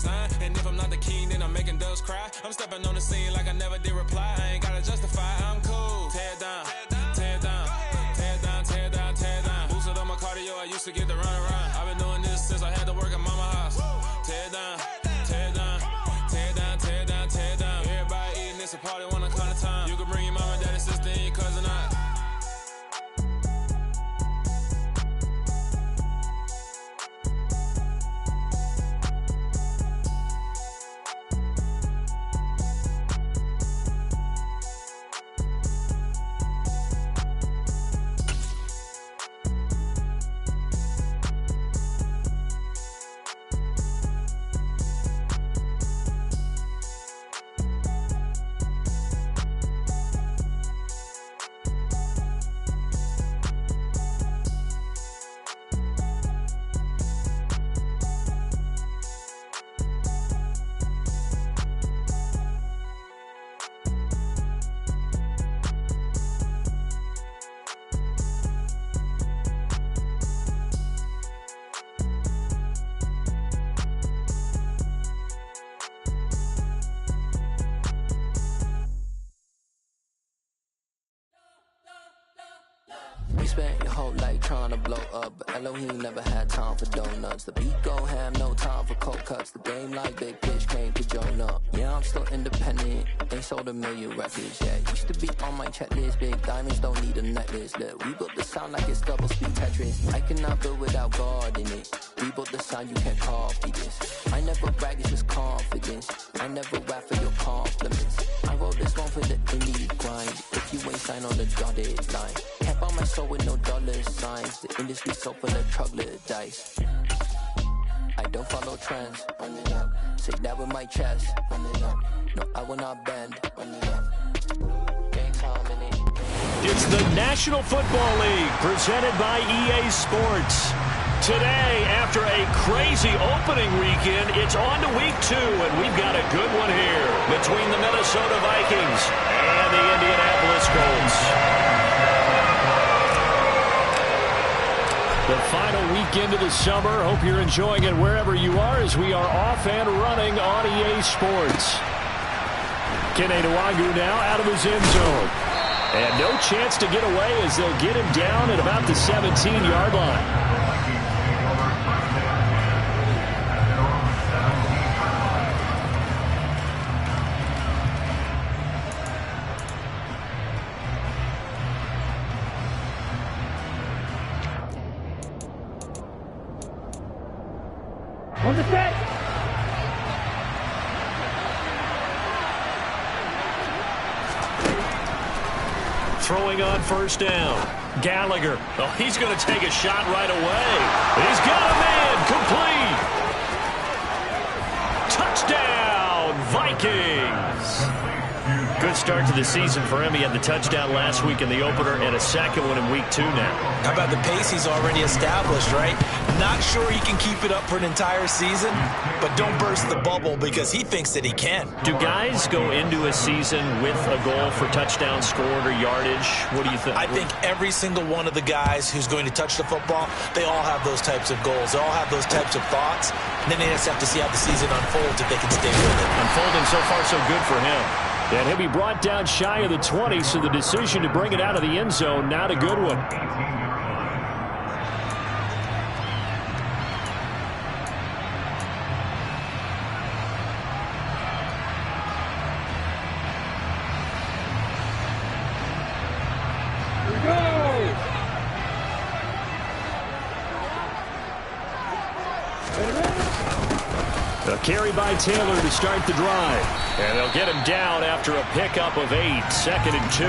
sign. And if I'm not the king, then I'm making doves cry. I'm stepping on the scene like I never did reply. I ain't gotta justify, I'm cool. Tear down, tear down, tear down, tear down, tear down. Boosted on my cardio, I used to get to run around. I've been doing this since I had to work at mama house. Tear down, tear down, tear down, tear down, tear down. Everybody eating, it's a party when I come to time. You can bring your mama, daddy, sister, and your cousin out. You spent your whole life trying to blow up, but Elohim never had time for donuts. The beat go ham, no time for cold cuts. The game like Big Pitch came to join up. Yeah, I'm still independent, ain't sold a million records yet. Used to be on my checklist, big diamonds don't need a necklace. Look, we built the sound like it's double speed Tetris. I cannot build without God in it. We built the sound, you can't copy this. I never brag, it's just confidence. I never rap for your compliments. I wrote this one for the indie grind. If you ain't signed on the dotted line, can't buy my soul with no dollar signs. The industry so full of troglodytes. I don't follow trends. Run it up. Say that with my chest. Run it up. No, I will not bend. Run it up. Game time in it. It's the National Football League presented by EA Sports. Today, after a crazy opening weekend, it's on to week 2, and we've got a good one here between the Minnesota Vikings and the Indianapolis Colts. The final weekend of the summer. Hope you're enjoying it wherever you are as we are off and running on EA Sports. Kene Nwagu now out of his end zone. And no chance to get away as they'll get him down at about the 17-yard line. On the set. Throwing on first down. Gallagher. Oh, he's going to take a shot right away. He's got a man. Complete. Touchdown, Vikings. Good start to the season for him. He had the touchdown last week in the opener and a second one in week 2 now. How about the pace he's already established, right? Not sure he can keep it up for an entire season, but don't burst the bubble because he thinks that he can. Do guys go into a season with a goal for touchdown scored or yardage? What do you think? I think every single one of the guys who's going to touch the football, they all have those types of goals. They all have those types of thoughts. And then they just have to see how the season unfolds if they can stay with it. Unfolding so far so good for him. And he'll be brought down shy of the 20, so the decision to bring it out of the end zone, not a good one. A carry by Taylor to start the drive. And they'll get him down after a pickup of 8, 2nd and 2.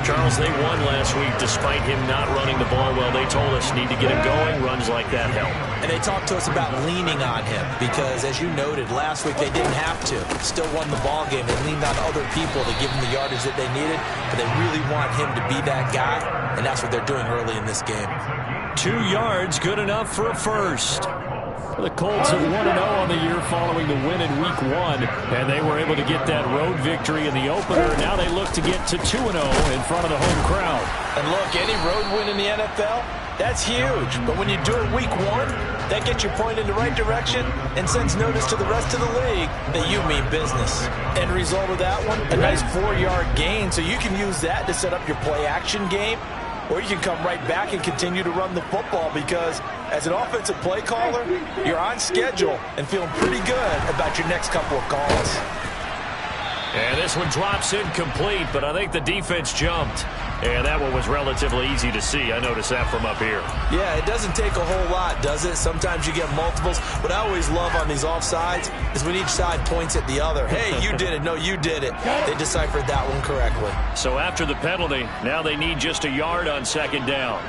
Charles, they won last week despite him not running the ball well. They told us need to get him going. Runs like that help. And they talked to us about leaning on him because, as you noted, last week they didn't have to. Still won the ball game. They leaned on other people to give them the yardage that they needed, but they really want him to be that guy, and that's what they're doing early in this game. 2 yards, good enough for a first. The Colts have 1-0 on the year following the win in week 1, and they were able to get that road victory in the opener. Now they look to get to 2-0 in front of the home crowd. And look, any road win in the NFL, that's huge. But when you do it week 1, That gets your point in the right direction and sends notice to the rest of the league that you mean business. End result of that one, a nice 4-yard gain, so you can use that to set up your play-action game, or you can come right back and continue to run the football because as an offensive play caller, you're on schedule and feeling pretty good about your next couple of calls. And this one drops incomplete, but I think the defense jumped. And that one was relatively easy to see. I noticed that from up here. Yeah, it doesn't take a whole lot, does it? Sometimes you get multiples. What I always love on these offsides is when each side points at the other. Hey, you did it. No, you did it. They deciphered that one correctly. So after the penalty, now they need just a yard on second down.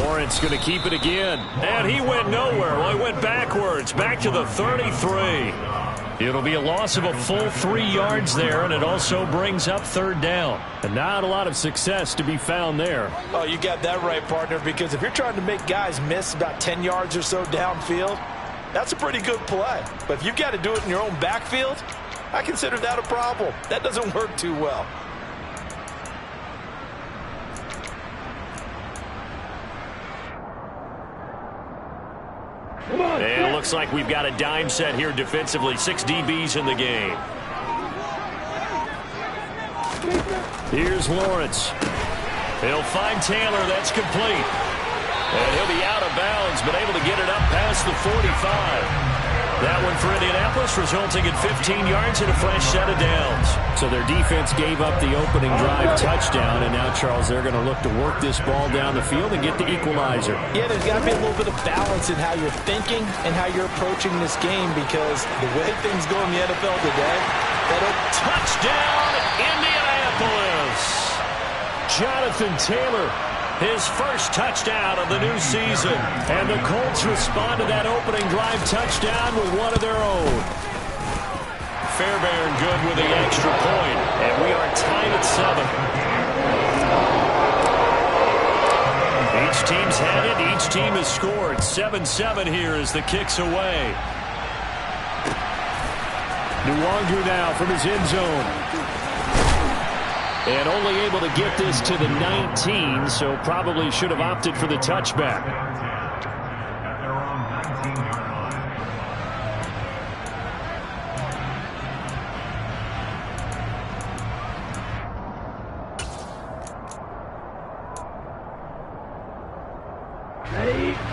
Lawrence going to keep it again. And he went nowhere. Well, he went backwards. Back to the 33. It'll be a loss of a full 3 yards there, and it also brings up third down. And not a lot of success to be found there. Oh, you got that right, partner, because if you're trying to make guys miss about 10 yards or so downfield, that's a pretty good play. But if you've got to do it in your own backfield, I consider that a problem. That doesn't work too well. And it looks like we've got a dime set here defensively. 6 DBs in the game. Here's Lawrence. He'll find Taylor. That's complete. And he'll be out of bounds, but able to get it up past the 45. That one for Indianapolis, resulting in 15 yards and a fresh set of downs. So their defense gave up the opening drive touchdown, and now, Charles, they're going to look to work this ball down the field and get the equalizer. Yeah, there's got to be a little bit of balance in how you're thinking and how you're approaching this game because the way things go in the NFL today, touchdown, Indianapolis! Jonathan Taylor, his first touchdown of the new season. And the Colts respond to that opening drive touchdown with one of their own. Fairbairn good with the extra point. And we are tied at 7. Each team's had it. Each team has scored. 7-7 here as the kick's away. Nwangu now from his end zone. And only able to get this to the 19, so probably should have opted for the touchback.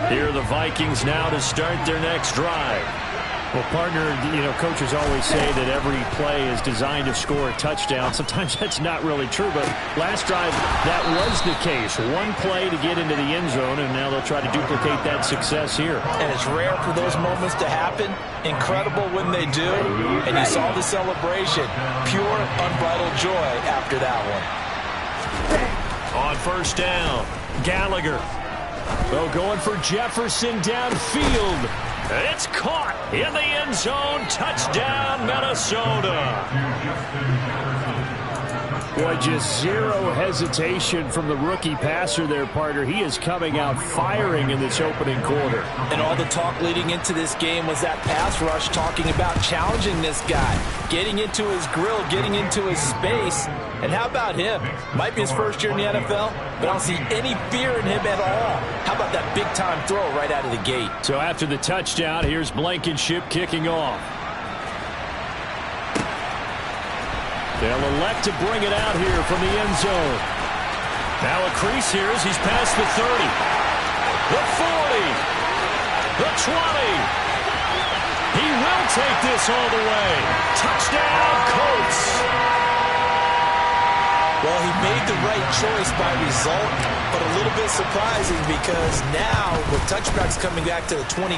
Here are the Vikings now to start their next drive. Well, partner, coaches always say that every play is designed to score a touchdown. Sometimes that's not really true, but last drive, that was the case. One play to get into the end zone, and now they'll try to duplicate that success here. And it's rare for those moments to happen. Incredible when they do. And you saw the celebration. Pure, unbridled joy after that one. On first down, Gallagher. Oh, going for Jefferson downfield. It's caught in the end zone. Touchdown, Minnesota. Boy, just zero hesitation from the rookie passer there, partner. He is coming out firing in this opening quarter. And all the talk leading into this game was that pass rush talking about challenging this guy, getting into his grill, getting into his space. And how about him? Might be his first year in the NFL, but I don't see any fear in him at all. How about that big-time throw right out of the gate? So after the touchdown, here's Blankenship kicking off. They'll elect to bring it out here from the end zone. Now a crease here as he's past the 30. The 40. The 20. He will take this all the way. Touchdown, Colts. Well, he made the right choice by result, but a little bit surprising because now with touchbacks coming back to the 25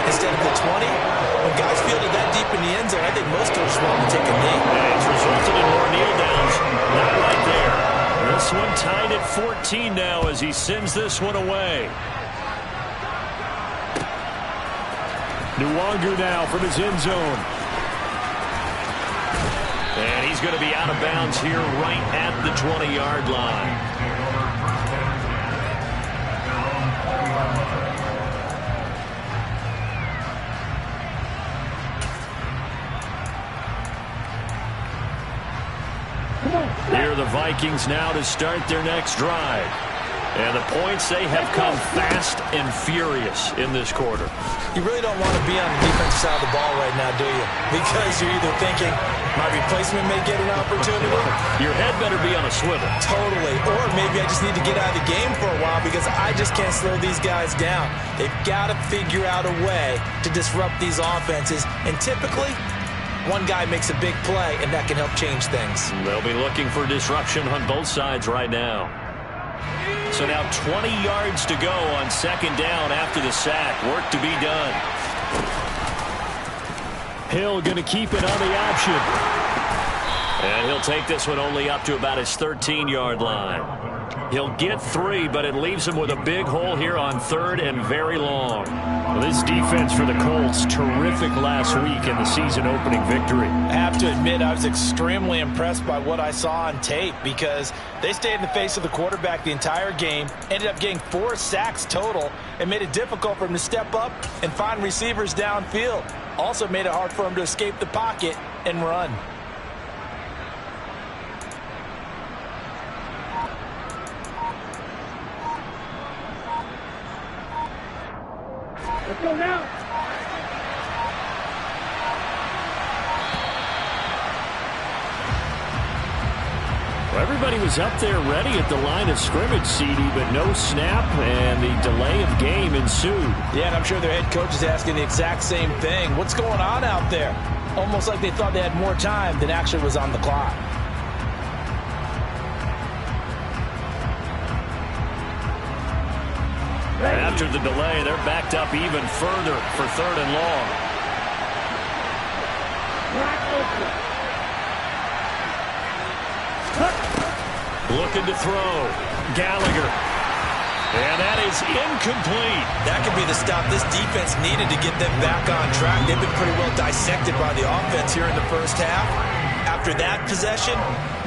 instead of the 20, when guys fielded that deep in the end zone, I think most coaches want to take a knee. And it's resulted in more kneel downs. Not right there. This one tied at 14 now as he sends this one away. Nwangu now from his end zone. And he's going to be out of bounds here right at the 20-yard line. Here are the Vikings now to start their next drive. And the points, they have come fast and furious in this quarter. You really don't want to be on the defensive side of the ball right now, do you? Because you're either thinking, my replacement may get an opportunity. Your head better be on a swivel. Totally. Or maybe I just need to get out of the game for a while because I just can't slow these guys down. They've got to figure out a way to disrupt these offenses. And typically, one guy makes a big play, and that can help change things. They'll be looking for disruption on both sides right now. So now 20 yards to go on second down after the sack. Work to be done. Hill going to keep it on the option. And he'll take this one only up to about his 13-yard line. He'll get 3, but it leaves him with a big hole here on third and very long. Well, this defense for the Colts, terrific last week in the season-opening victory. I have to admit, I was extremely impressed by what I saw on tape because they stayed in the face of the quarterback the entire game, ended up getting 4 sacks total, and made it difficult for him to step up and find receivers downfield. Also made it hard for him to escape the pocket and run. Let's go now. Well, everybody was up there ready at the line of scrimmage, CD, but no snap, and the delay of game ensued. Yeah, and I'm sure their head coach is asking the exact same thing. What's going on out there? Almost like they thought they had more time than actually was on the clock. After the delay, they're backed up even further for third and long. Looking to throw. Gallagher. And that is incomplete. That could be the stop this defense needed to get them back on track. They've been pretty well dissected by the offense here in the first half. After that possession,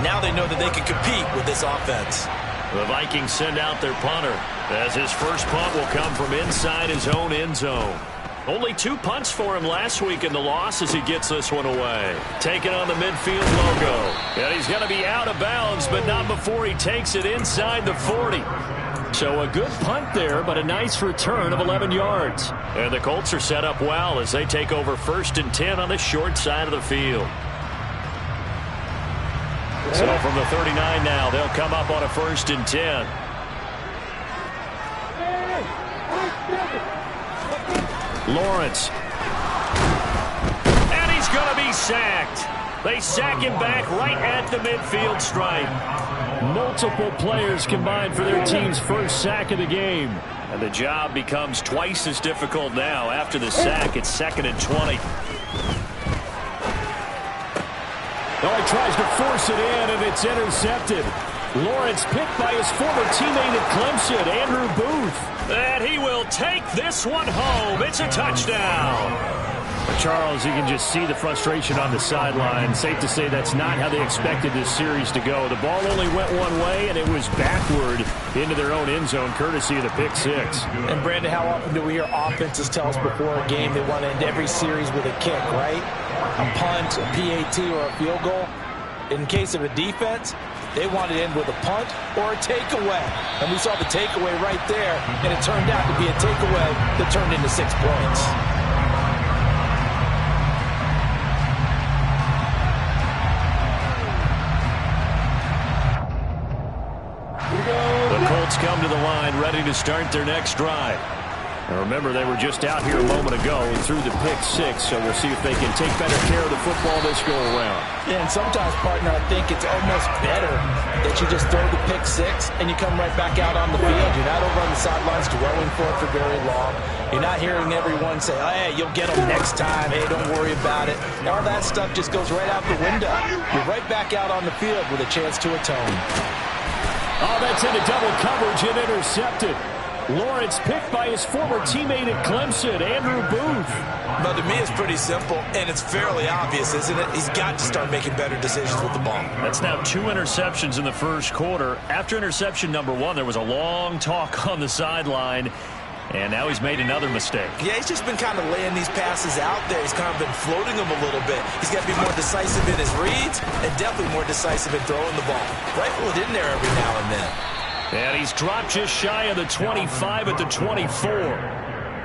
now they know that they can compete with this offense. The Vikings send out their punter, as his first punt will come from inside his own end zone. Only 2 punts for him last week in the loss as he gets this one away. Taking on the midfield logo. And he's going to be out of bounds, but not before he takes it inside the 40. So a good punt there, but a nice return of 11 yards. And the Colts are set up well as they take over 1st and 10 on the short side of the field. So from the 39 now, they'll come up on a 1st and 10. Lawrence. And he's going to be sacked. They sack him back right at the midfield stripe. Multiple players combined for their team's first sack of the game. And the job becomes twice as difficult now. After the sack, it's 2nd and 20. Oh, he tries to force it in, and it's intercepted. Lawrence picked by his former teammate at Clemson, Andrew Booth. And he will take this one home. It's a touchdown. Charles, you can just see the frustration on the sideline. Safe to say that's not how they expected this series to go. The ball only went one way, and it was backward into their own end zone, courtesy of the pick six. And, Brandon, how often do we hear offenses tell us before a game they want to end every series with a kick, right? A punt, a PAT, or a field goal. In case of a defense, they want to end with a punt or a takeaway. And we saw the takeaway right there, and it turned out to be a takeaway that turned into 6 points. The Colts come to the line ready to start their next drive. Now remember, they were just out here a moment ago and threw the pick six, so we'll see if they can take better care of the football this go-around. Yeah, and sometimes, partner, I think it's almost better that you just throw the pick six and you come right back out on the field. You're not over on the sidelines dwelling for it for very long. You're not hearing everyone say, oh, hey, you'll get them next time. Hey, don't worry about it. All that stuff just goes right out the window. You're right back out on the field with a chance to atone. Oh, that's into double coverage and intercepted. Lawrence picked by his former teammate at Clemson, Andrew Booth. But to me, it's pretty simple, and it's fairly obvious, isn't it? He's got to start making better decisions with the ball. That's now 2 interceptions in the first quarter. After interception number 1, there was a long talk on the sideline, and now he's made another mistake. Yeah, he's just been kind of laying these passes out there. He's kind of been floating them a little bit. He's got to be more decisive in his reads and definitely more decisive in throwing the ball. Rifle it in there every now and then. And he's dropped just shy of the 25 at the 24.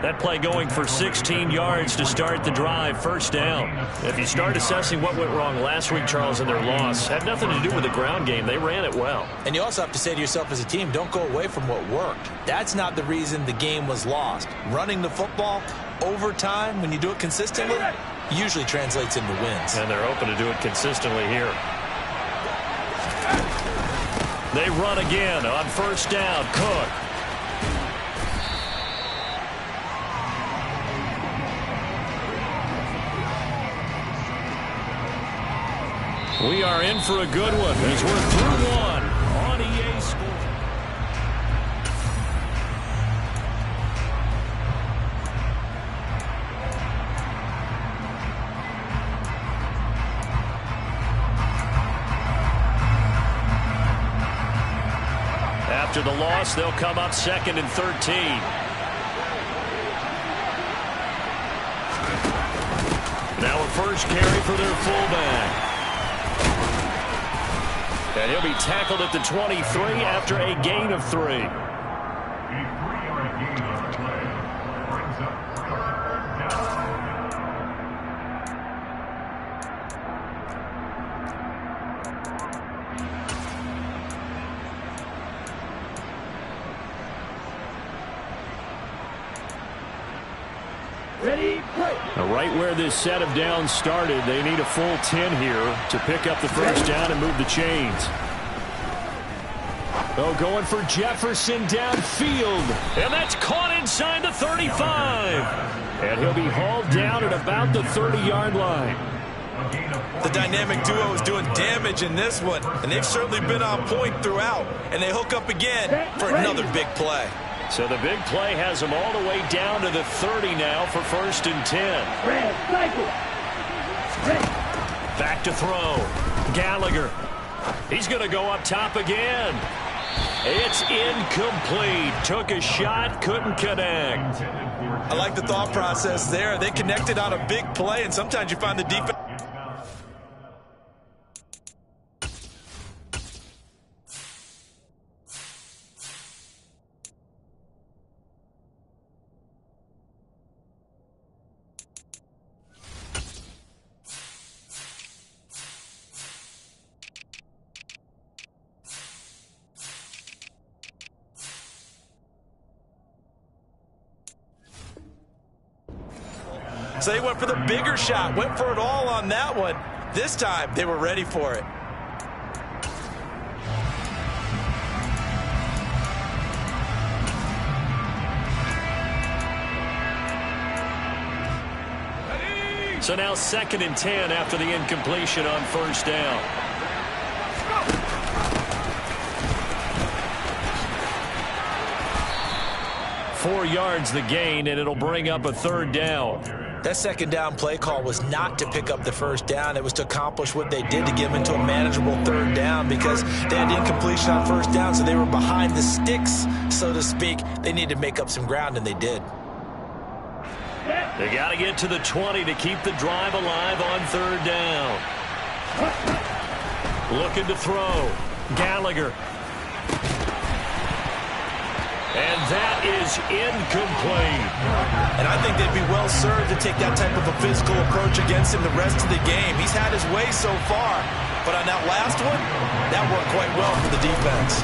That play going for 16 yards to start the drive, first down. If you start assessing what went wrong last week, Charles, in their loss, had nothing to do with the ground game. They ran it well. And you also have to say to yourself as a team, don't go away from what worked. That's not the reason the game was lost. Running the football over time, when you do it consistently, usually translates into wins. And they're open to do it consistently here. They run again on first down. Cook. We are in for a good one as we're through one on EA Sports. After the loss, they'll come up 2nd and 13. Now a first carry for their fullback. And he'll be tackled at the 23 after a gain of 3. A 3-yard gain on the play brings up third down. Ready, play. Now, right where this set of downs started, they need a full 10 here to pick up the first down and move the chains. Oh, going for Jefferson downfield. And that's caught inside the 35. And he'll be hauled down at about the 30-yard line. The dynamic duo is doing damage in this one, and they've certainly been on point throughout. And they hook up again for another big play. So the big play has them all the way down to the 30 now for 1st and 10. Back to throw. Gallagher. He's going to go up top again. It's incomplete. Took a shot, couldn't connect. I like the thought process there. They connected on a big play, and sometimes you find the defense. So they went for the bigger shot, went for it all on that one. This time, they were ready for it. So now 2nd and 10 after the incompletion on first down. Go. 4 yards the gain, and it'll bring up a 3rd down. That 2nd down play call was not to pick up the first down. It was to accomplish what they did to get them into a manageable 3rd down because they had incompletion on first down, so they were behind the sticks, so to speak. They needed to make up some ground, and they did. They got to get to the 20 to keep the drive alive on 3rd down. Looking to throw. Gallagher. And that is incomplete. And I think they'd be well served to take that type of a physical approach against him the rest of the game. He's had his way so far, but on that last one, that worked quite well for the defense.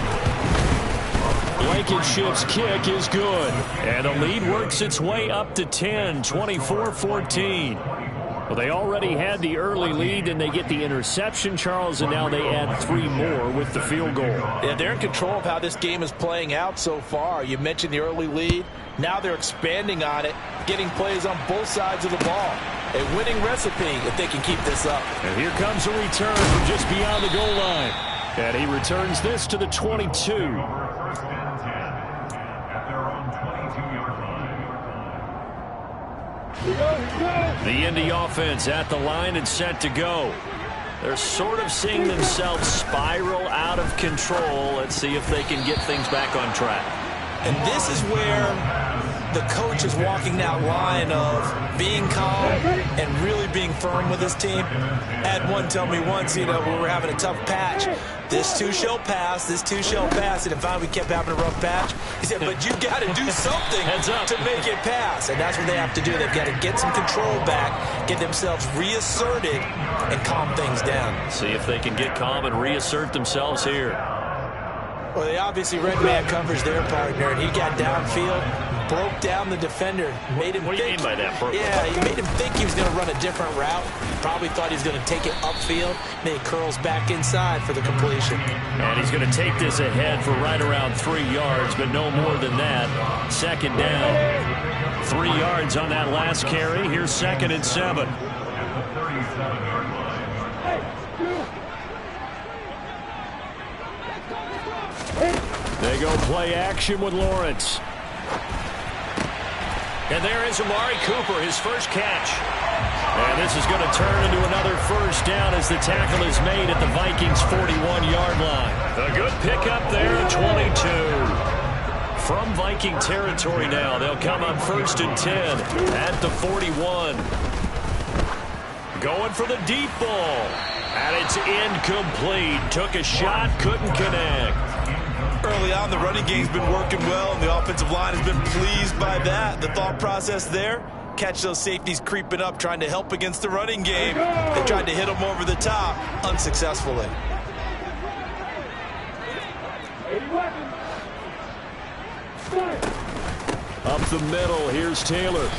Blankenship's kick is good. And the lead works its way up to 10, 24-14. Well, they already had the early lead, and they get the interception, Charles, and now they add 3 more with the field goal. Yeah, they're in control of how this game is playing out so far. You mentioned the early lead. Now they're expanding on it, getting plays on both sides of the ball. A winning recipe if they can keep this up. And here comes a return from just beyond the goal line. And he returns this to the 22. First and 10 at their own 22-yard line. The Indy offense at the line and set to go. They're sort of seeing themselves spiral out of control. Let's see if they can get things back on track. And this is where the coach is walking that line of being calm and really being firm with his team. I had one tell me once, when we were having a tough patch, this too shall pass, this too shall pass. And finally we kept having a rough patch. He said, but you got to do something to make it pass. And that's what they have to do. They've got to get some control back, get themselves reasserted, and calm things down. See if they can get calm and reassert themselves here. Well, they obviously red man coverage their partner, and he got downfield, broke down the defender, made him What do you mean by that? Yeah, he made him think he was going to run a different route. Probably thought he was going to take it upfield. Then he curls back inside for the completion. And he's going to take this ahead for right around 3 yards, but no more than that. Second down. 3 yards on that last carry. Here's 2nd and 7. They go play action with Lawrence. And there is Amari Cooper, his first catch. And this is going to turn into another first down as the tackle is made at the Vikings' 41-yard line. A good pickup there at 22. From Viking territory now, they'll come on 1st and 10 at the 41. Going for the deep ball. And it's incomplete. Took a shot, couldn't connect. Early on, the running game's been working well, and the offensive line has been pleased by that. The thought process there, catch those safeties creeping up, trying to help against the running game. They tried to hit them over the top, unsuccessfully. Up the middle, here's Taylor.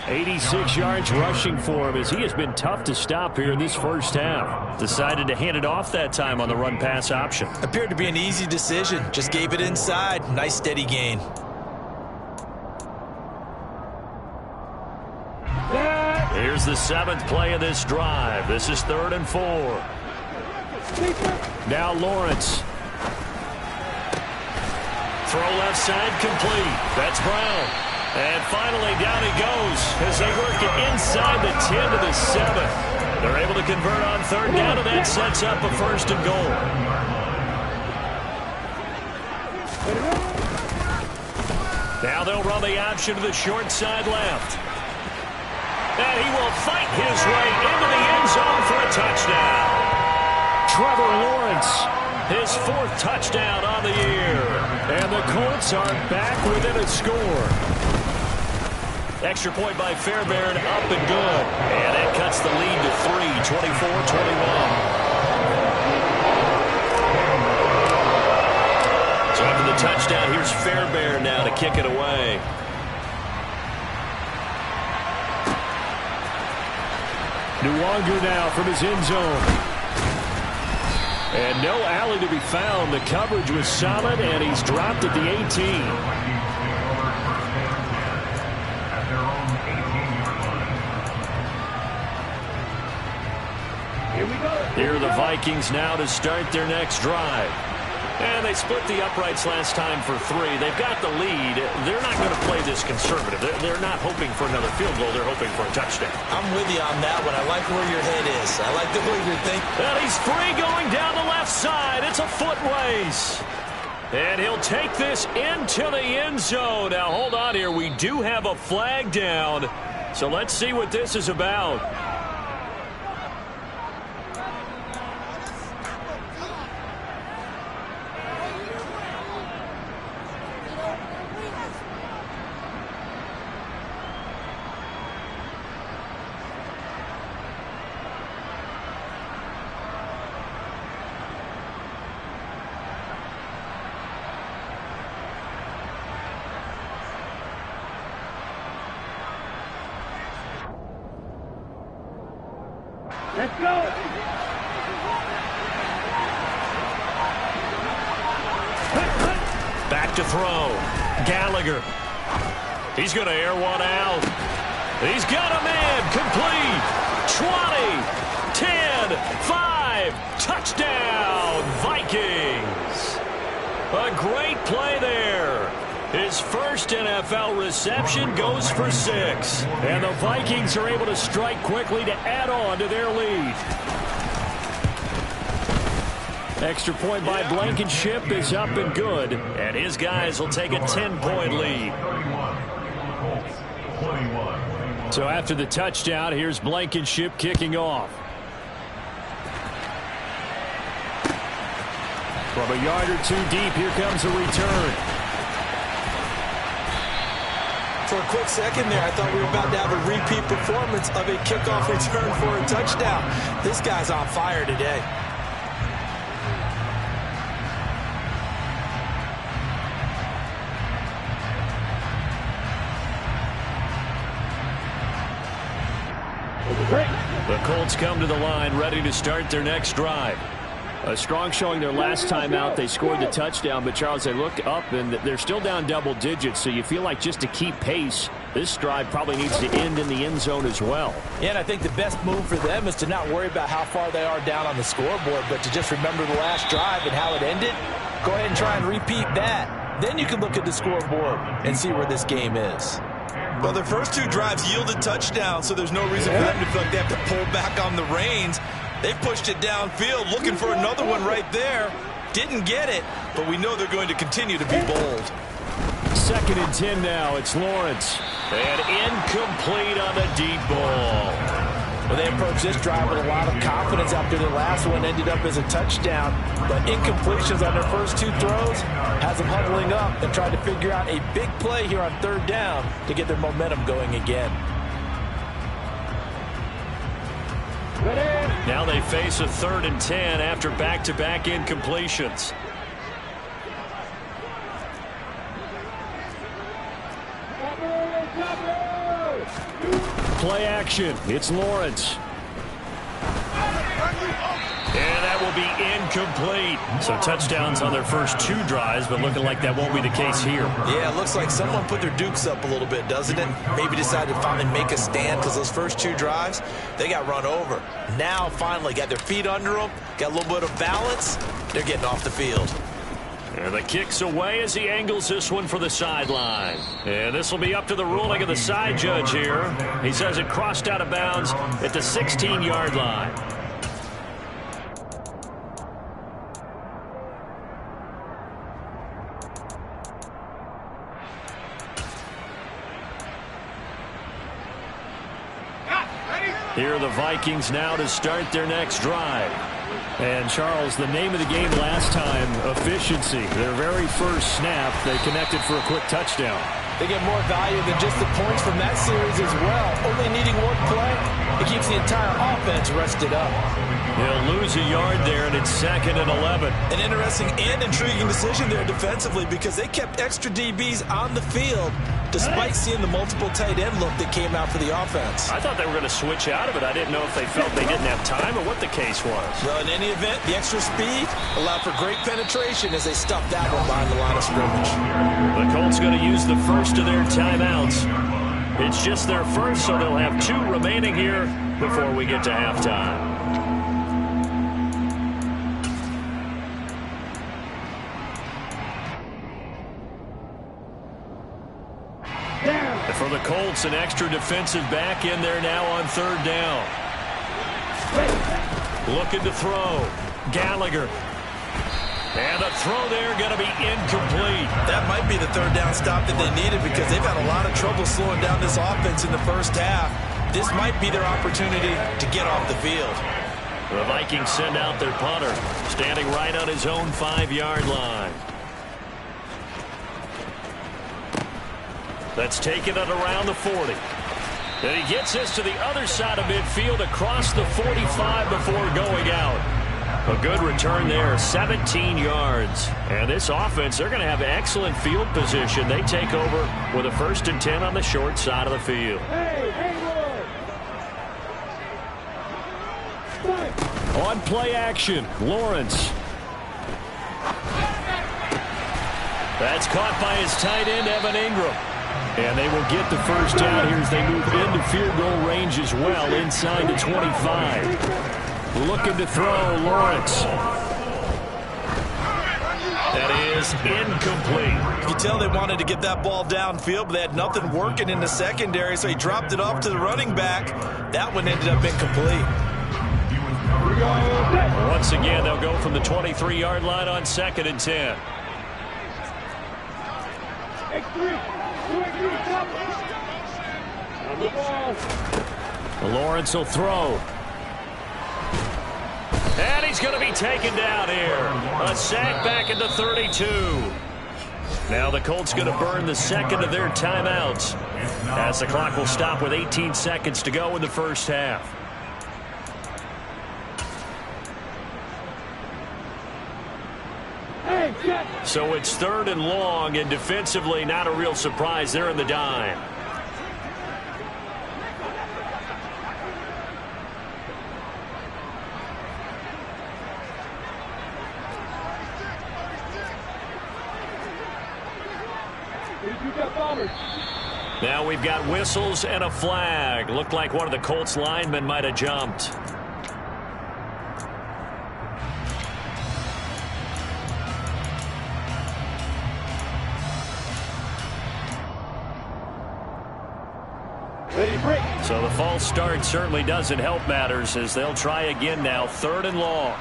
86 yards rushing for him as he has been tough to stop here in this first half. Decided to hand it off that time on the run-pass option. Appeared to be an easy decision. Just gave it inside. Nice steady gain. Here's the 7th play of this drive. This is 3rd and 4. Now Lawrence. Throw left side complete. That's Brown. And finally, down he goes as they work it inside the 10 to the 7. They're able to convert on 3rd down, and that sets up a 1st and goal. Now they'll run the option to the short side left. And he will fight his way into the end zone for a touchdown. Trevor Lawrence, his 4th touchdown on the year. And the Colts are back within a score. Extra point by Fairbairn, up and good. And that cuts the lead to 3, 24-21. So after the touchdown, here's Fairbairn now to kick it away. Nwangu now from his end zone. And no alley to be found. The coverage was solid, and he's dropped at the 18. Here are the Vikings now to start their next drive. And they split the uprights last time for 3. They've got the lead. They're not going to play this conservative. They're not hoping for another field goal. They're hoping for a touchdown. I'm with you on that one. I like where your head is. I like the way you're thinking. And he's free going down the left side. It's a foot race. And he'll take this into the end zone. Now, hold on here. We do have a flag down. So let's see what this is about. Let's go! Back to throw. Gallagher. He's going to air one out. He's got a man. Complete. 20, 10, 5. Touchdown, Vikings. A great play there. His first NFL reception goes for 6. And the Vikings are able to strike quickly to add on to their lead. Extra point by Blankenship is up and good. And his guys will take a 10-point lead. So after the touchdown, here's Blankenship kicking off. From a yard or two deep, here comes a return. For a quick second there, I thought we were about to have a repeat performance of a kickoff return for a touchdown. This guy's on fire today. The Colts come to the line, ready to start their next drive. A strong showing their last time out. They scored the touchdown, but Charles, they look up and they're still down double digits, so you feel like just to keep pace, this drive probably needs to end in the end zone as well. Yeah, and I think the best move for them is to not worry about how far they are down on the scoreboard, but to just remember the last drive and how it ended. Go ahead and try and repeat that. Then you can look at the scoreboard and see where this game is. Well, their first two drives yielded touchdowns, so there's no reason for them to feel like they have to pull back on the reins. They pushed it downfield, looking for another one right there. Didn't get it, but we know they're going to continue to be bold. 2nd and 10 now. It's Lawrence. And incomplete on the deep ball. Well, they approached this drive with a lot of confidence after their last one ended up as a touchdown. But incompletions on their first two throws has them huddling up and trying to figure out a big play here on 3rd down to get their momentum going again. Now they face a 3rd and 10 after back-to-back incompletions. Play action. It's Lawrence. And that will be incomplete. So touchdowns on their first two drives, but looking like that won't be the case here. Yeah, it looks like someone put their dukes up a little bit, doesn't it? Maybe decided to finally make a stand because those first two drives, they got run over. Now, finally, got their feet under them, got a little bit of balance. They're getting off the field. And the kick's away as he angles this one for the sideline. And this will be up to the ruling of the side judge here. He says it crossed out of bounds at the 16-yard line. Here are the Vikings now to start their next drive. And, Charles, the name of the game last time, efficiency. Their very first snap, they connected for a quick touchdown. They get more value than just the points from that series as well. Only needing one play, it keeps the entire offense rested up. They'll lose a yard there, and it's 2nd and 11. An interesting and intriguing decision there defensively because they kept extra DBs on the field despite seeing the multiple tight end look that came out for the offense. I thought they were going to switch out of it. I didn't know if they felt they didn't have time or what the case was. Well, in any event, the extra speed allowed for great penetration as they stuffed that one behind the line of scrimmage. The Colts going to use the first of their timeouts. It's just their first, so they'll have 2 remaining here before we get to halftime. For the Colts, an extra defensive back in there now on 3rd down. Looking to throw. Gallagher. And the throw there going to be incomplete. That might be the 3rd down stop that they needed because they've had a lot of trouble slowing down this offense in the first half. This might be their opportunity to get off the field. The Vikings send out their punter, standing right on his own 5-yard line. That's taken it around the 40. And he gets this to the other side of midfield across the 45 before going out. A good return there, 17 yards. And this offense, they're going to have excellent field position. They take over with a 1st and 10 on the short side of the field. On play action, Lawrence. That's caught by his tight end, Evan Ingram. And they will get the first down here as they move into field goal range as well, inside the 25. Looking to throw, Lawrence. That is incomplete. You can tell they wanted to get that ball downfield, but they had nothing working in the secondary, so he dropped it off to the running back. That one ended up incomplete. Once again, they'll go from the 23-yard line on 2nd and 10. Lawrence will throw. And he's going to be taken down here. A sack back into 32. Now the Colts going to burn the second of their timeouts, as the clock will stop with 18 seconds to go in the first half. So it's 3rd and long, and defensively not a real surprise. They're in the dime. Now we've got whistles and a flag. Looked like one of the Colts linemen might have jumped. So the false start certainly doesn't help matters, as they'll try again now. 3rd and long.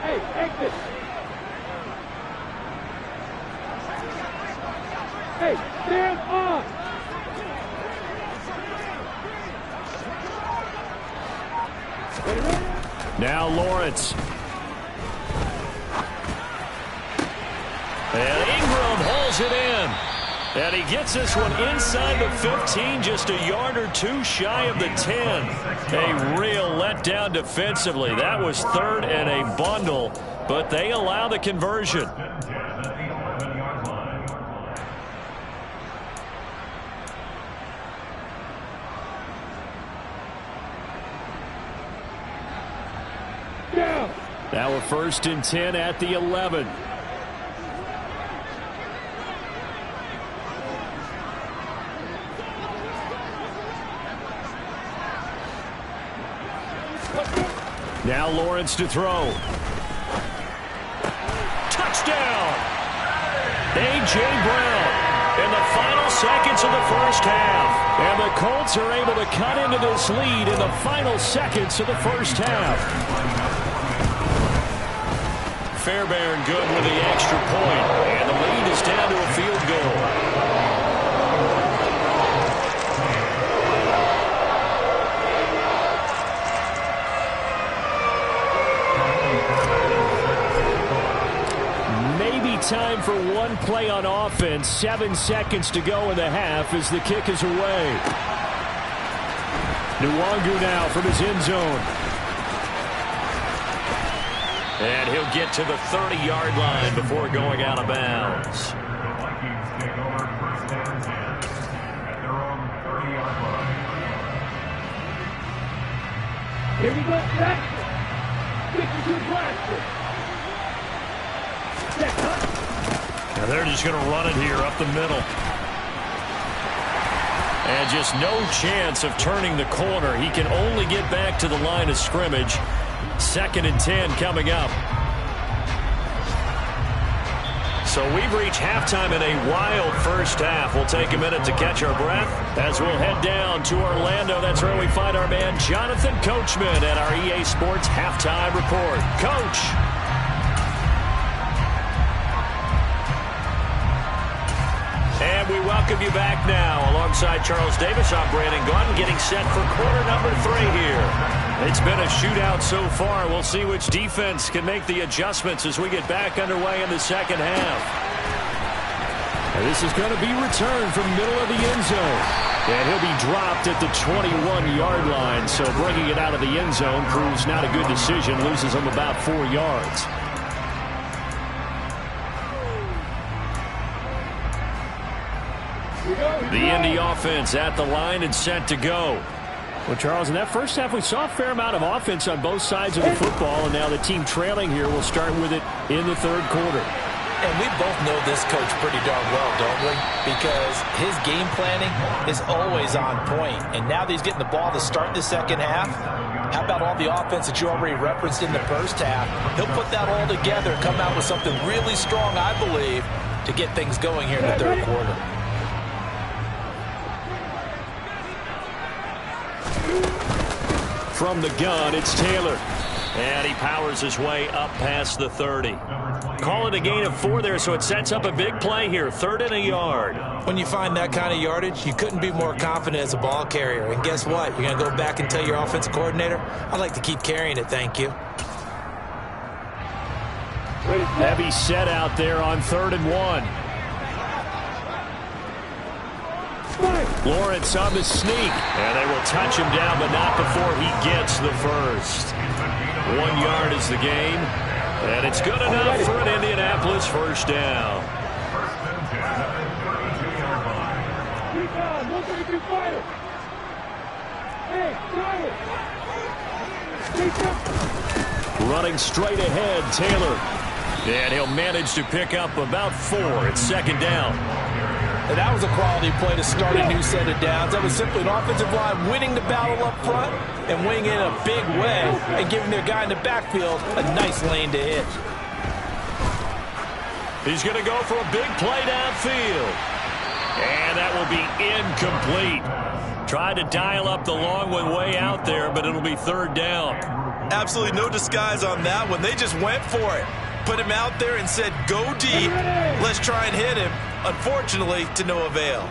Hey, exit. Hey, stand up. Now Lawrence. And Ingram hauls it in. And he gets this one inside the 15, just a yard or two shy of the 10. A real letdown defensively. That was 3rd and a bundle, but they allow the conversion. Now a 1st and 10 at the 11. Now Lawrence to throw. Touchdown! A.J. Brown in the final seconds of the first half. And the Colts are able to cut into this lead in the final seconds of the first half. Fairbairn good with the extra point. And the lead is down to a field goal. Time for one play on offense. 7 seconds to go in the half as the kick is away. Nwangu now from his end zone. And he'll get to the 30-yard line before going out of bounds. The Vikings take over 1st and 10 at their own 30-yard line. Here we go, Jackson. 52 blasters. Now they're just going to run it here up the middle. And just no chance of turning the corner. He can only get back to the line of scrimmage. 2nd and 10 coming up. So we've reached halftime in a wild first half. We'll take a minute to catch our breath as we'll head down to Orlando. That's where we find our man Jonathan Coachman at our EA Sports Halftime Report. Coach. And we welcome you back now. Alongside Charles Davis, I'm Brandon Gaudin, getting set for quarter number 3 here. It's been a shootout so far. We'll see which defense can make the adjustments as we get back underway in the second half. And this is going to be returned from middle of the end zone. And he'll be dropped at the 21-yard line. So bringing it out of the end zone proves not a good decision. Loses him about 4 yards. The Indy offense at the line and set to go. Well, Charles, in that first half, we saw a fair amount of offense on both sides of the football, and now the team trailing here will start with it in the 3rd quarter. And we both know this coach pretty darn well, don't we? Because his game planning is always on point. And now that he's getting the ball to start the second half, how about all the offense that you already referenced in the first half? He'll put that all together and come out with something really strong, I believe, to get things going here in the 3rd quarter. From the gun, it's Taylor. And he powers his way up past the 30. Call it a gain of 4 there, so it sets up a big play here. 3rd and a yard. When you find that kind of yardage, you couldn't be more confident as a ball carrier. And guess what? You're going to go back and tell your offensive coordinator, I'd like to keep carrying it, thank you. Heavy set out there on 3rd and 1. Lawrence on the sneak. And they will touch him down, but not before he gets the first. 1 yard is the gain. And it's good enough for an Indianapolis first down. Running straight ahead, Taylor. And he'll manage to pick up about 4. It's 2nd down. And that was a quality play to start a new set of downs. That was simply an offensive line winning the battle up front and winning in a big way and giving their guy in the backfield a nice lane to hit. He's going to go for a big play downfield. And that will be incomplete. Tried to dial up the long one way out there, but it'll be 3rd down. Absolutely no disguise on that one. They just went for it. Put him out there and said, go deep. Let's try and hit him. Unfortunately, to no avail.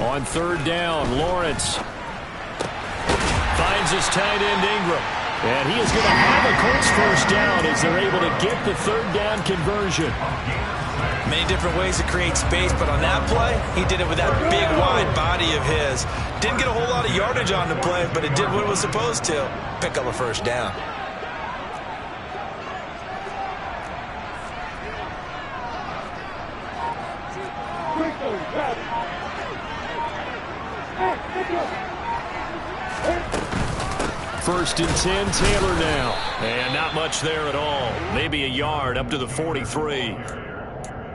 On 3rd down, Lawrence finds his tight end Ingram. And he is going to have a Colts first down as they're able to get the 3rd down conversion. Many different ways to create space, but on that play, he did it with that big, wide body of his. Didn't get a whole lot of yardage on the play, but it did what it was supposed to. Pick up a first down. First and 10, Taylor now. And not much there at all. Maybe a yard up to the 43.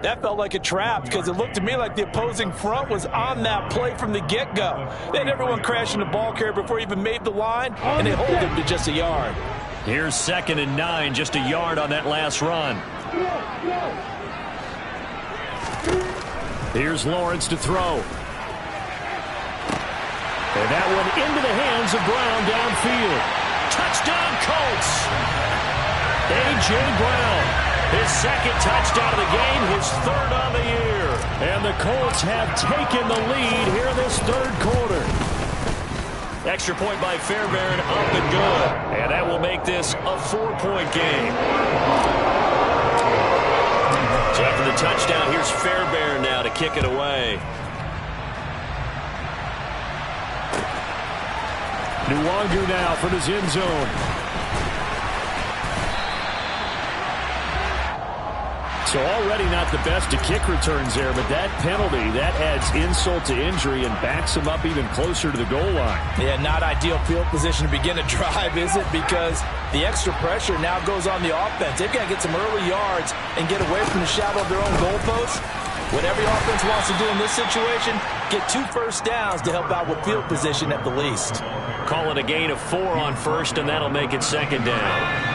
That felt like a trap because it looked to me like the opposing front was on that play from the get-go. They had everyone crashing the ball carrier before he even made the line, and they hold him to just a yard. Here's 2nd and 9, just a yard on that last run. Here's Lawrence to throw. And that one into the hands of Brown downfield. Touchdown, Colts! A.J. Brown, his 2nd touchdown of the game, his 3rd on the year. And the Colts have taken the lead here in this 3rd quarter. Extra point by Fairbairn, up and good. And that will make this a 4-point game. So after the touchdown, here's Fairbairn now to kick it away. Nwangu now from his end zone. So already not the best to kick returns there, but that penalty, that adds insult to injury and backs him up even closer to the goal line. Yeah, not ideal field position to begin a drive, is it? Because the extra pressure now goes on the offense. They've got to get some early yards and get away from the shadow of their own goalposts. What every offense wants to do in this situation, get 2 first downs to help out with field position at the least. Call it a gain of 4 on 1st, and that'll make it 2nd down.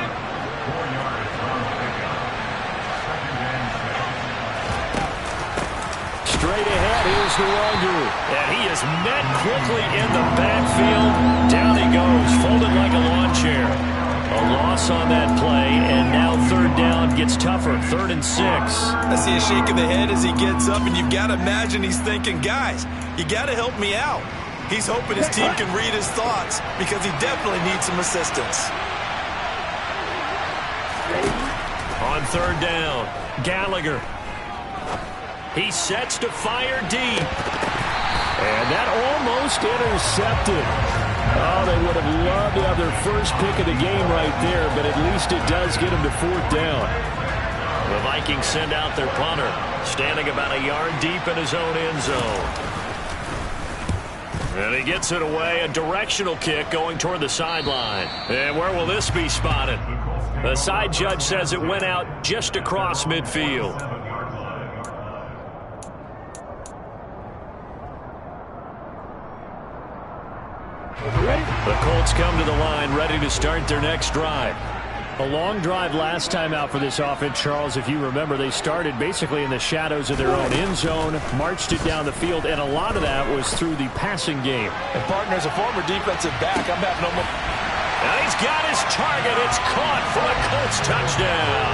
Straight ahead, here's Nwangu. And he is met quickly in the backfield. Down he goes, folded like a lawn chair. A loss on that play, and now 3rd down gets tougher. 3rd and 6. I see a shake of the head as he gets up, and you've got to imagine he's thinking, guys, you got to help me out. He's hoping his team can read his thoughts because he definitely needs some assistance. On 3rd down, Gallagher. He sets to fire deep. And that almost intercepted. Oh, they would have loved to have their first pick of the game right there, but at least it does get them to 4th down. The Vikings send out their punter, standing about a yard deep in his own end zone. And he gets it away, a directional kick going toward the sideline. And where will this be spotted? The side judge says it went out just across midfield. The Colts come to the line ready to start their next drive. A long drive last time out for this offense, Charles. If you remember, they started basically in the shadows of their own end zone, marched it down the field, and a lot of that was through the passing game. And partner, as a former defensive back, I'm having no more. And he's got his target. It's caught for a Colts touchdown.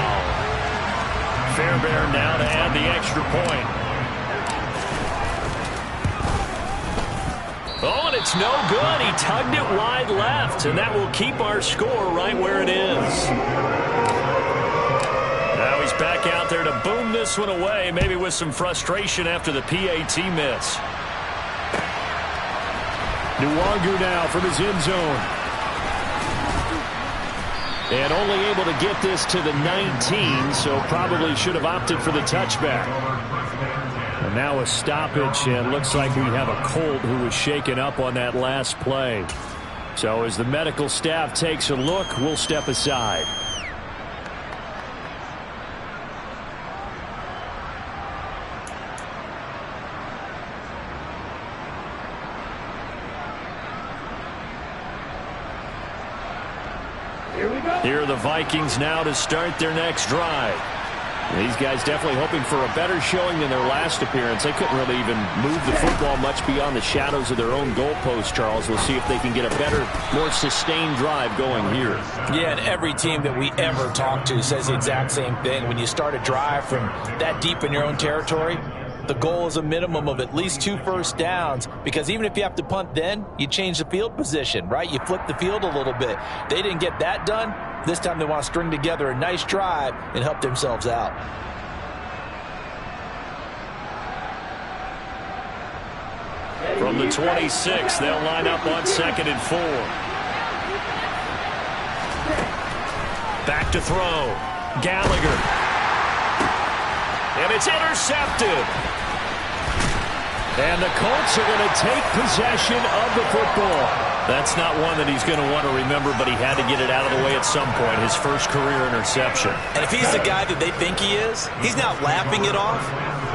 Fairbairn now to add the extra point. Oh, and it's no good. He tugged it wide left, and that will keep our score right where it is. Now he's back out there to boom this one away, maybe with some frustration after the PAT miss. Nwangu now from his end zone. And only able to get this to the 19, so probably should have opted for the touchback. And now a stoppage, and looks like we have a Colt who was shaken up on that last play. So as the medical staff takes a look, we'll step aside. Here are the Vikings now to start their next drive. These guys definitely hoping for a better showing than their last appearance. They couldn't really even move the football much beyond the shadows of their own goalpost, Charles. We'll see if they can get a better, more sustained drive going here. Yeah, and every team that we ever talk to says the exact same thing. When you start a drive from that deep in your own territory, the goal is a minimum of at least 2 first downs, because even if you have to punt then, you change the field position, right? You flip the field a little bit. They didn't get that done. This time they want to string together a nice drive and help themselves out. From the 26, they'll line up on 2nd and 4. Back to throw. Gallagher. And it's intercepted. And the Colts are going to take possession of the football. That's not one that he's going to want to remember, but he had to get it out of the way at some point. His first career interception. And if he's the guy that they think he is, he's not laughing it off,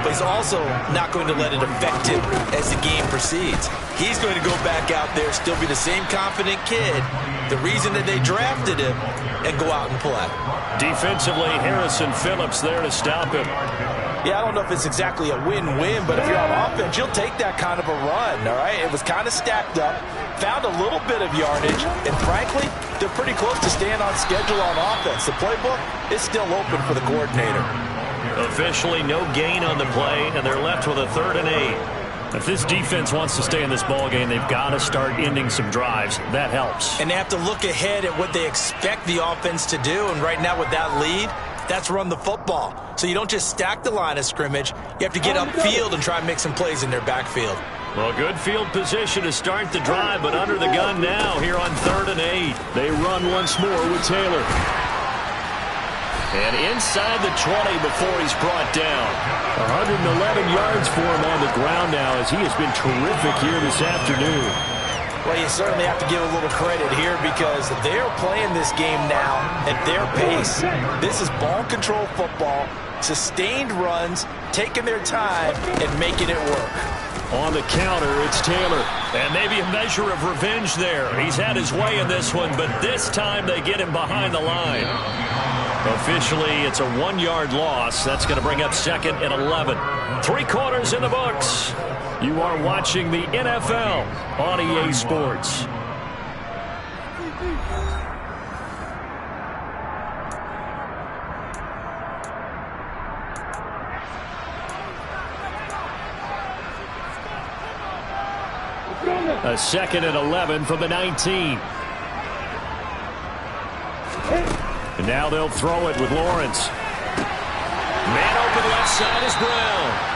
but he's also not going to let it affect him as the game proceeds. He's going to go back out there, still be the same confident kid, the reason that they drafted him, and go out and play. Defensively, Harrison Phillips there to stop him. Yeah, I don't know if it's exactly a win-win, but if you're on offense, you'll take that kind of a run, all right? It was kind of stacked up, found a little bit of yardage, and frankly, they're pretty close to staying on schedule on offense. The playbook is still open for the coordinator. Officially no gain on the play, and they're left with a 3rd and 8. If this defense wants to stay in this ballgame, they've got to start ending some drives. That helps. And they have to look ahead at what they expect the offense to do, and right now with that lead, that's run the football. So you don't just stack the line of scrimmage. You have to get upfield and try and make some plays in their backfield. Well, good field position to start the drive, but under the gun now here on 3rd and 8. They run once more with Taylor. And inside the 20 before he's brought down. 111 yards for him on the ground now, as he has been terrific here this afternoon. Well, you certainly have to give a little credit here, because they're playing this game now at their pace. This is ball control football, sustained runs, taking their time, and making it work. On the counter, it's Taylor. And maybe a measure of revenge there. He's had his way in this one, but this time they get him behind the line. Officially, it's a 1-yard loss. That's going to bring up 2nd and 11. 3 quarters in the books. You are watching the NFL on EA Sports. A 2nd and 11 from the 19. And now they'll throw it with Lawrence. Man open left side is Brown.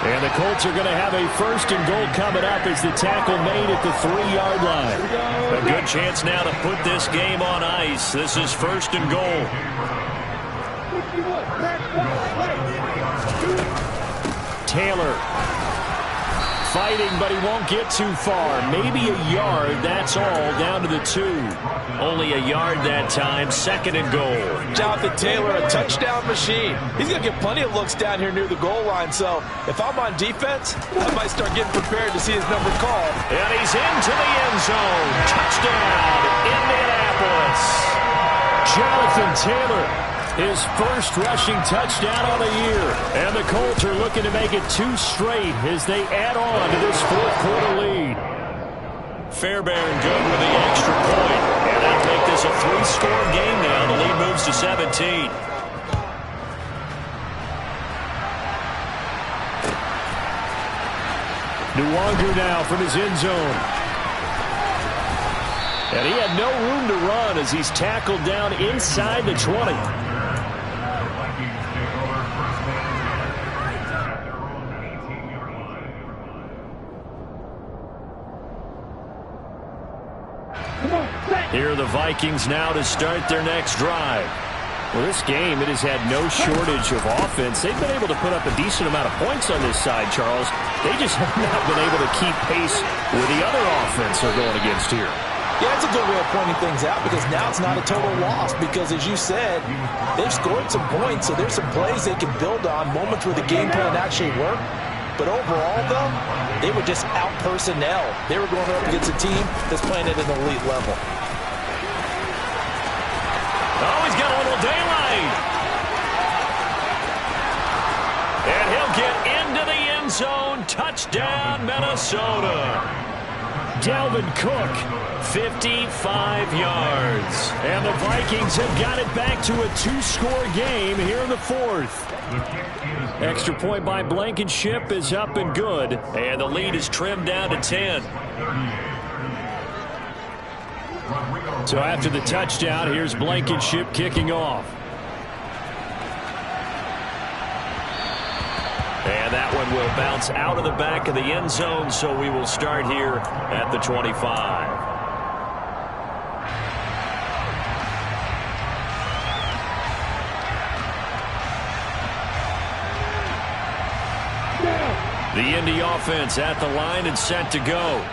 And the Colts are going to have a 1st and goal coming up as the tackle made at the 3-yard line. A good chance now to put this game on ice. This is 1st and goal. Taylor fighting, but he won't get too far. Maybe a yard, that's all, down to the 2. Only a yard that time, 2nd and goal. Jonathan Taylor, a touchdown machine. He's going to get plenty of looks down here near the goal line, so if I'm on defense, I might start getting prepared to see his number called. And he's into the end zone. Touchdown, Indianapolis. Jonathan Taylor, his first rushing touchdown on the year. And the Colts are looking to make it 2 straight as they add on to this fourth-quarter lead. Fairbairn good with the extra point. And that'll make this a 3-score game now. The lead moves to 17. Nwangu now from his end zone. And he had no room to run as he's tackled down inside the 20. Here are the Vikings now to start their next drive. Well, this game, it has had no shortage of offense. They've been able to put up a decent amount of points on this side, Charles. They just have not been able to keep pace with the other offense they're going against here. Yeah, it's a good way of pointing things out because now it's not a total loss because, as you said, they've scored some points, so there's some plays they can build on, moments where the game plan actually worked. But overall, though, they were just out personnel. They were going up against a team that's playing at an elite level. Oh, he's got a little daylight. And he'll get into the end zone. Touchdown, Minnesota. Dalvin Cook, 55 yards. And the Vikings have got it back to a 2-score game here in the fourth. Extra point by Blankenship is up and good. And the lead is trimmed down to 10. So after the touchdown, here's Blankenship kicking off. And that one will bounce out of the back of the end zone, so we will start here at the 25. The Indy offense at the line and set to go.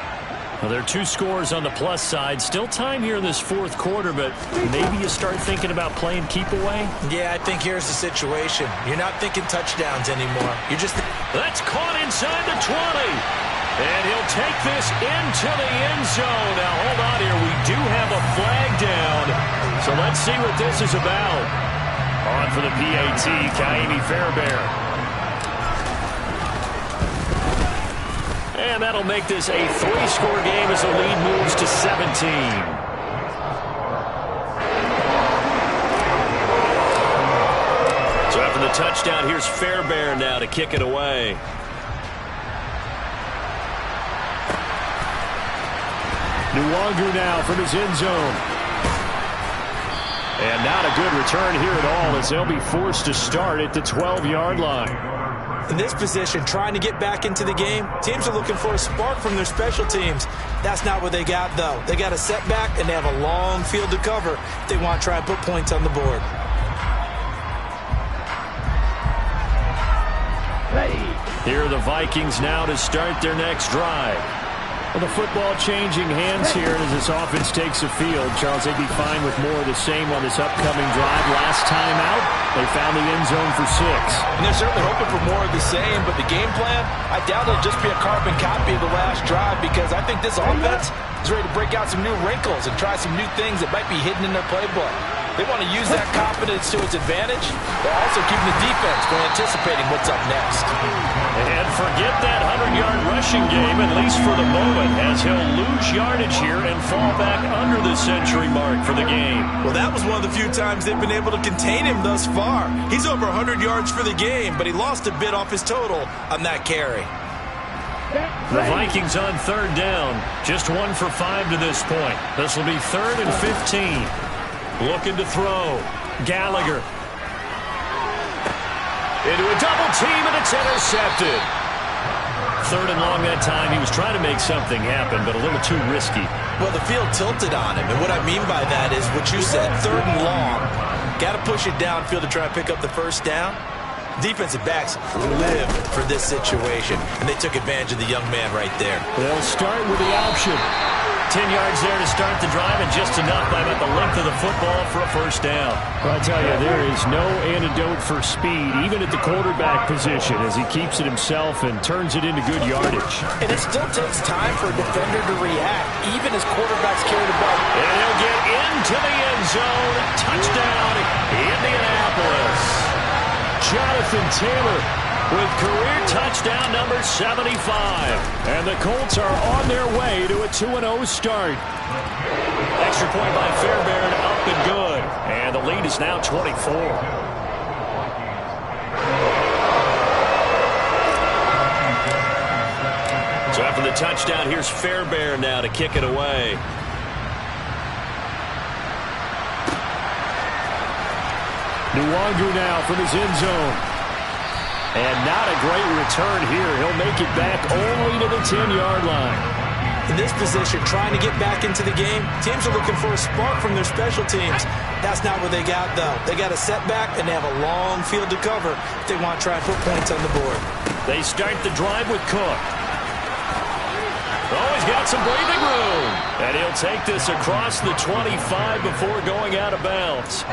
Well, there are 2 scores on the plus side. Still time here in this fourth quarter, but maybe you start thinking about playing keep away? Yeah, I think here's the situation. You're not thinking touchdowns anymore. You're just... That's caught inside the 20. And he'll take this into the end zone. Now, hold on here. We do have a flag down. So let's see what this is about. On for the PAT, Kaimi Fairbairn. And that'll make this a 3-score game as the lead moves to 17. So after the touchdown, here's Fairbairn now to kick it away. Nwangu now from his end zone. And not a good return here at all as they'll be forced to start at the 12-yard line. In this position, trying to get back into the game, teams are looking for a spark from their special teams. That's not what they got, though. They got a setback, and they have a long field to cover if they want to try and put points on the board. Here are the Vikings now to start their next drive. Well, the football changing hands here as this offense takes the field. Charles, they'd be fine with more of the same on this upcoming drive. Last time out, they found the end zone for 6. And they're certainly hoping for more of the same, but the game plan, I doubt it'll just be a carbon copy of the last drive because I think this offense is ready to break out some new wrinkles and try some new things that might be hidden in their playbook. They want to use that confidence to its advantage, while also keeping the defense from anticipating what's up next. And forget that 100-yard rushing game, at least for the moment, as he'll lose yardage here and fall back under the century mark for the game. Well, that was one of the few times they've been able to contain him thus far. He's over 100 yards for the game, but he lost a bit off his total on that carry. The Vikings on 3rd down, just 1 for 5 to this point. This will be 3rd and 15. Looking to throw. Gallagher. Into a double team, and it's intercepted. 3rd and long that time. He was trying to make something happen, but a little too risky. Well, the field tilted on him, and what I mean by that is what you said, 3rd and long. Got to push it downfield to try and pick up the first down. Defensive backs live for this situation, and they took advantage of the young man right there. They'll start with the option. 10 yards there to start the drive, and just enough by about the length of the football for a first down. Well, I tell you, there is no antidote for speed, even at the quarterback position, as he keeps it himself and turns it into good yardage. And it still takes time for a defender to react, even as quarterbacks carry the ball. And he'll get into the end zone. Touchdown, Indianapolis. Jonathan Taylor with career touchdown number 75. And the Colts are on their way to a 2-0 start. Extra point by Fairbairn, up and good. And the lead is now 24. So after the touchdown, here's Fairbairn now to kick it away. Nwangu now from his end zone. And not a great return here. He'll make it back only to the 10-yard line. In this position, trying to get back into the game, teams are looking for a spark from their special teams. That's not what they got, though. They got a setback, and they have a long field to cover if they want to try and put points on the board. They start the drive with Cook. Oh, he's got some breathing room. And he'll take this across the 25 before going out of bounds.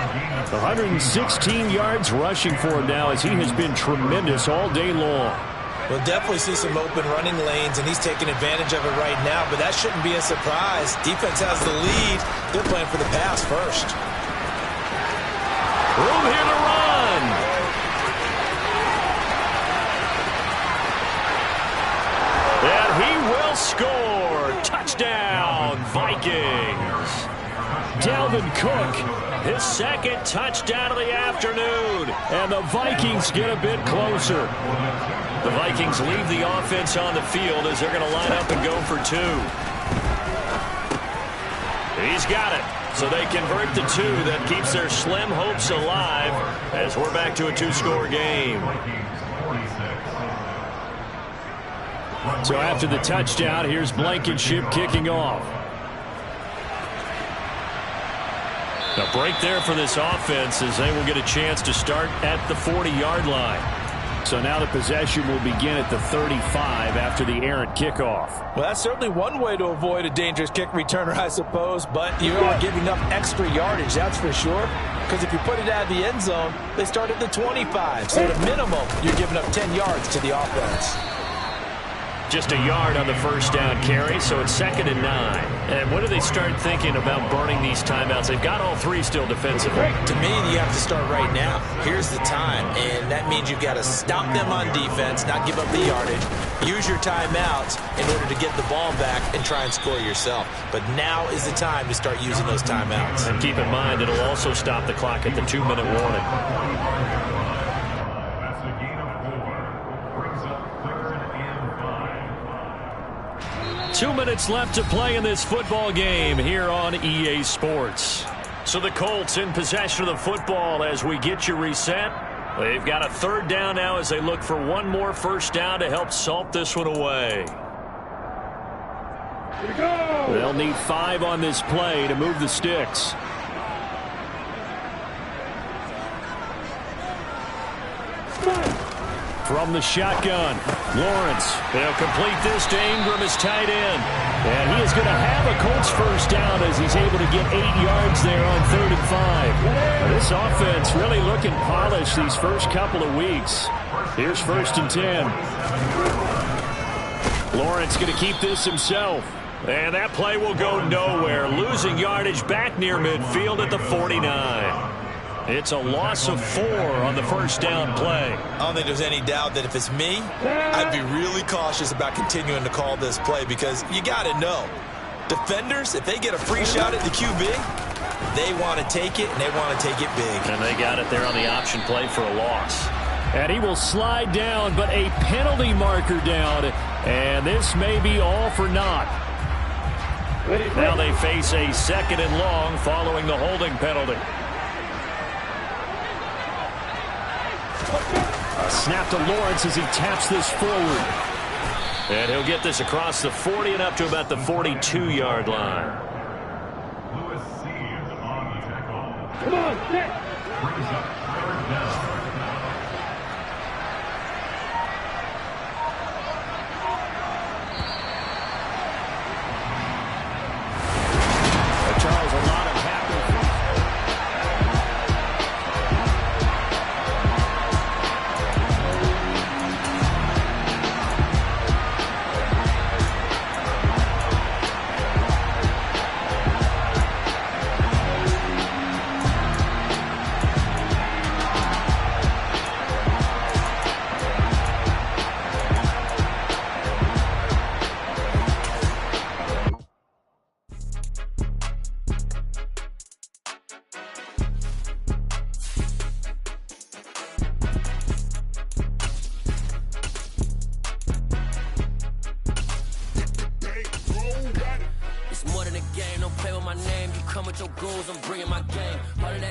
116 yards rushing for him now, as he has been tremendous all day long. We'll definitely see some open running lanes, and he's taking advantage of it right now, but that shouldn't be a surprise. Defense has the lead. They're playing for the pass first. Room here to run. And he will score. Touchdown, Vikings. Dalvin Cook, his second touchdown of the afternoon. And the Vikings get a bit closer. The Vikings leave the offense on the field as they're going to line up and go for two. He's got it. So they convert the two. That keeps their slim hopes alive as we're back to a two-score game. So after the touchdown, here's Blankenship kicking off. A break there for this offense as they will get a chance to start at the 40-yard line. So now the possession will begin at the 35 after the errant kickoff. Well, that's certainly one way to avoid a dangerous kick returner, I suppose, but you are giving up extra yardage, that's for sure. Because if you put it out of the end zone, they start at the 25. So at a minimum, you're giving up 10 yards to the offense. Just a yard on the first down carry, so it's 2nd and 9. And when do they start thinking about burning these timeouts? They've got all three still defensively. To me, you have to start right now. Here's the time, and that means you've got to stop them on defense, not give up the yardage, use your timeouts in order to get the ball back and try and score yourself. But now is the time to start using those timeouts. And keep in mind, it'll also stop the clock at the 2-minute warning. 2 minutes left to play in this football game here on EA Sports. So the Colts in possession of the football as we get you reset. They've got a 3rd down now as they look for one more first down to help salt this one away. Here we go. They'll need 5 on this play to move the sticks. From the shotgun, Lawrence. They'll complete this to Ingram as tight end. And he is going to have a Colts first down as he's able to get 8 yards there on 3rd and 5. This offense really looking polished these first couple of weeks. Here's 1st and 10. Lawrence going to keep this himself. And that play will go nowhere. Losing yardage back near midfield at the 49. It's a loss of 4 on the first down play. I don't think there's any doubt that if it's me, I'd be really cautious about continuing to call this play because you got to know, defenders, if they get a free shot at the QB, they want to take it, and they want to take it big. And they got it there on the option play for a loss. And he will slide down, but a penalty marker down, and this may be all for naught. Now they face a 2nd and long following the holding penalty. A snap to Lawrence as he taps this forward. And he'll get this across the 40 and up to about the 42-yard line. Lewis Seed on the tackle. Come on, set. Brings up 3rd down. come with your goals, I'm bringing my gang. All of that